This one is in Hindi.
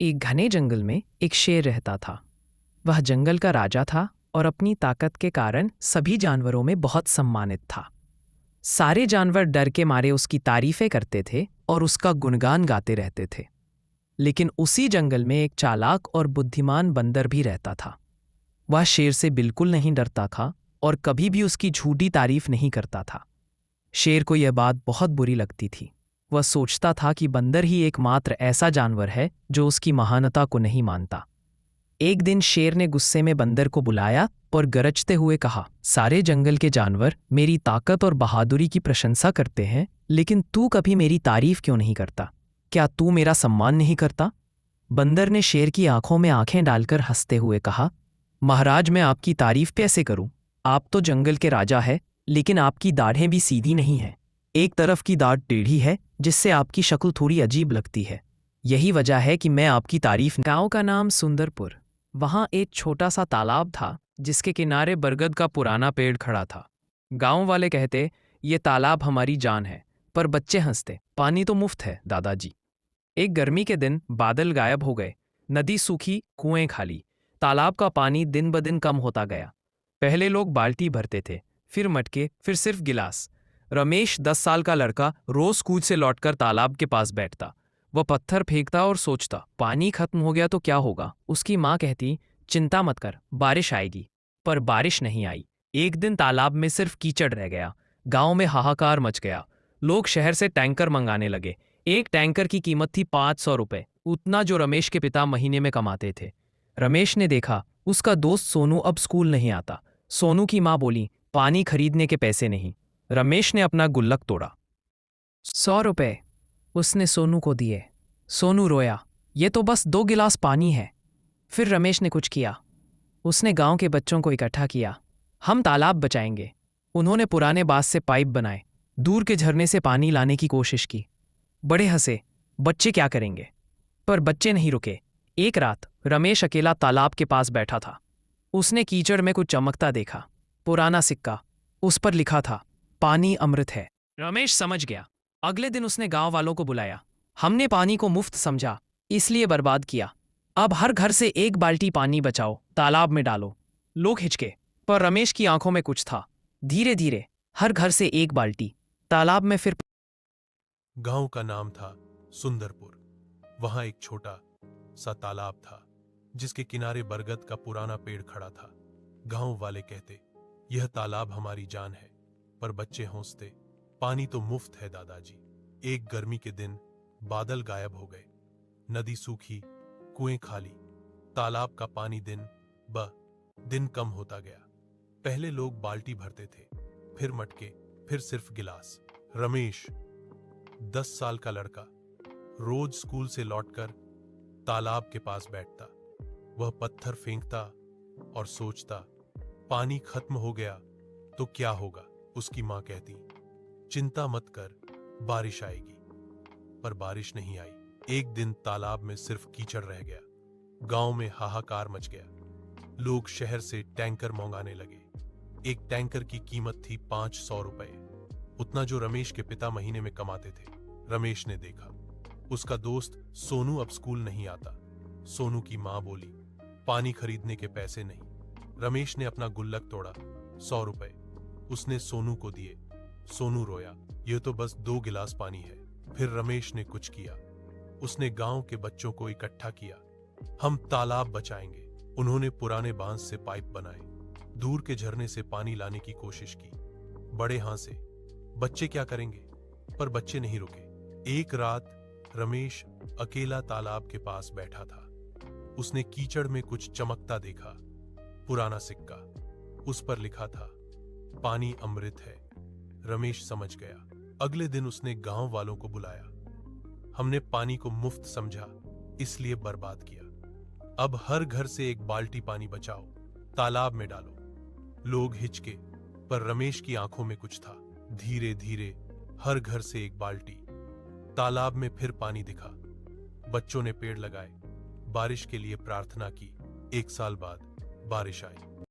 एक घने जंगल में एक शेर रहता था। वह जंगल का राजा था और अपनी ताकत के कारण सभी जानवरों में बहुत सम्मानित था। सारे जानवर डर के मारे उसकी तारीफें करते थे और उसका गुणगान गाते रहते थे। लेकिन उसी जंगल में एक चालाक और बुद्धिमान बंदर भी रहता था। वह शेर से बिल्कुल नहीं डरता था और कभी भी उसकी झूठी तारीफ नहीं करता था। शेर को यह बात बहुत बुरी लगती थी। वह सोचता था कि बंदर ही एकमात्र ऐसा जानवर है जो उसकी महानता को नहीं मानता। एक दिन शेर ने गुस्से में बंदर को बुलाया और गरजते हुए कहा, सारे जंगल के जानवर मेरी ताकत और बहादुरी की प्रशंसा करते हैं, लेकिन तू कभी मेरी तारीफ क्यों नहीं करता? क्या तू मेरा सम्मान नहीं करता? बंदर ने शेर की आंखों में आंखें डालकर हंसते हुए कहा, महाराज, मैं आपकी तारीफ कैसे करूं? आप तो जंगल के राजा है, लेकिन आपकी दाढ़ें भी सीधी नहीं हैं। एक तरफ की दाढ़ टेढ़ी है, जिससे आपकी शक्ल थोड़ी अजीब लगती है। यही वजह है कि मैं आपकी तारीफ। गांव का नाम सुंदरपुर। वहां एक छोटा सा तालाब था, जिसके किनारे बरगद का पुराना पेड़ खड़ा था। गांव वाले कहते, ये तालाब हमारी जान है, पर बच्चे हंसते, पानी तो मुफ्त है दादाजी। एक गर्मी के दिन बादल गायब हो गए। नदी सूखी, कुएं खाली। तालाब का पानी दिन ब दिन कम होता गया। पहले लोग बाल्टी भरते थे, फिर मटके, फिर सिर्फ गिलास। रमेश 10 साल का लड़का रोज स्कूल से लौटकर तालाब के पास बैठता। वह पत्थर फेंकता और सोचता, पानी खत्म हो गया तो क्या होगा। उसकी माँ कहती, चिंता मत कर, बारिश आएगी। पर बारिश नहीं आई। एक दिन तालाब में सिर्फ कीचड़ रह गया। गांव में हाहाकार मच गया। लोग शहर से टैंकर मंगाने लगे। एक टैंकर की कीमत थी 500 रुपए, उतना जो रमेश के पिता महीने में कमाते थे। रमेश ने देखा, उसका दोस्त सोनू अब स्कूल नहीं आता। सोनू की माँ बोली, पानी खरीदने के पैसे नहीं। रमेश ने अपना गुल्लक तोड़ा। 100 रुपए उसने सोनू को दिए। सोनू रोया, ये तो बस 2 गिलास पानी है। फिर रमेश ने कुछ किया। उसने गांव के बच्चों को इकट्ठा किया। हम तालाब बचाएंगे। उन्होंने पुराने बांस से पाइप बनाए, दूर के झरने से पानी लाने की कोशिश की। बड़े हंसे, बच्चे क्या करेंगे? पर बच्चे नहीं रुके। एक रात रमेश अकेला तालाब के पास बैठा था। उसने कीचड़ में कुछ चमकता देखा। पुराना सिक्का। उस पर लिखा था, पानी अमृत है। रमेश समझ गया। अगले दिन उसने गांव वालों को बुलाया। हमने पानी को मुफ्त समझा, इसलिए बर्बाद किया। अब हर घर से एक बाल्टी पानी बचाओ, तालाब में डालो। लोग हिचके, पर रमेश की आंखों में कुछ था। धीरे धीरे हर घर से एक बाल्टी तालाब में फिर। गांव का नाम था सुंदरपुर। वहां एक छोटा सा तालाब था, जिसके किनारे बरगद का पुराना पेड़ खड़ा था। गांव वाले कहते, यह तालाब हमारी जान है। पर बच्चे हंसते, पानी तो मुफ्त है दादाजी। एक गर्मी के दिन बादल गायब हो गए। नदी सूखी, कुएं खाली। तालाब का पानी दिन ब दिन कम होता गया। पहले लोग बाल्टी भरते थे, फिर मटके, फिर सिर्फ गिलास। रमेश, 10 साल का लड़का, रोज स्कूल से लौटकर तालाब के पास बैठता। वह पत्थर फेंकता और सोचता, पानी खत्म हो गया तो क्या होगा। उसकी माँ कहती, चिंता मत कर, बारिश आएगी। पर बारिश नहीं आई। एक दिन तालाब में सिर्फ कीचड़ रह गया। गांव में हाहाकार मच गया। लोग शहर से टैंकर मंगाने लगे। एक टैंकर की कीमत थी 500 रुपए, उतना जो रमेश के पिता महीने में कमाते थे। रमेश ने देखा, उसका दोस्त सोनू अब स्कूल नहीं आता। सोनू की माँ बोली, पानी खरीदने के पैसे नहीं। रमेश ने अपना गुल्लक तोड़ा। 100 रुपए उसने सोनू को दिए। सोनू रोया, यह तो बस 2 गिलास पानी है। फिर रमेश ने कुछ किया। उसने गांव के बच्चों को इकट्ठा किया। हम तालाब बचाएंगे। उन्होंने पुराने बांस से पाइप बनाए, दूर के झरने से पानी लाने की कोशिश की। बड़े हंसे, बच्चे क्या करेंगे? पर बच्चे नहीं रुके। एक रात रमेश अकेला तालाब के पास बैठा था। उसने कीचड़ में कुछ चमकता देखा। पुराना सिक्का। उस पर लिखा था, पानी अमृत है। रमेश समझ गया। अगले दिन उसने गांव वालों को बुलाया। हमने पानी को मुफ्त समझा, इसलिए बर्बाद किया। अब हर घर से एक बाल्टी पानी बचाओ, तालाब में डालो। लोग हिचके, पर रमेश की आंखों में कुछ था। धीरे धीरे हर घर से एक बाल्टी। तालाब में फिर पानी दिखा। बच्चों ने पेड़ लगाए, बारिश के लिए प्रार्थना की। 1 साल बाद बारिश आई।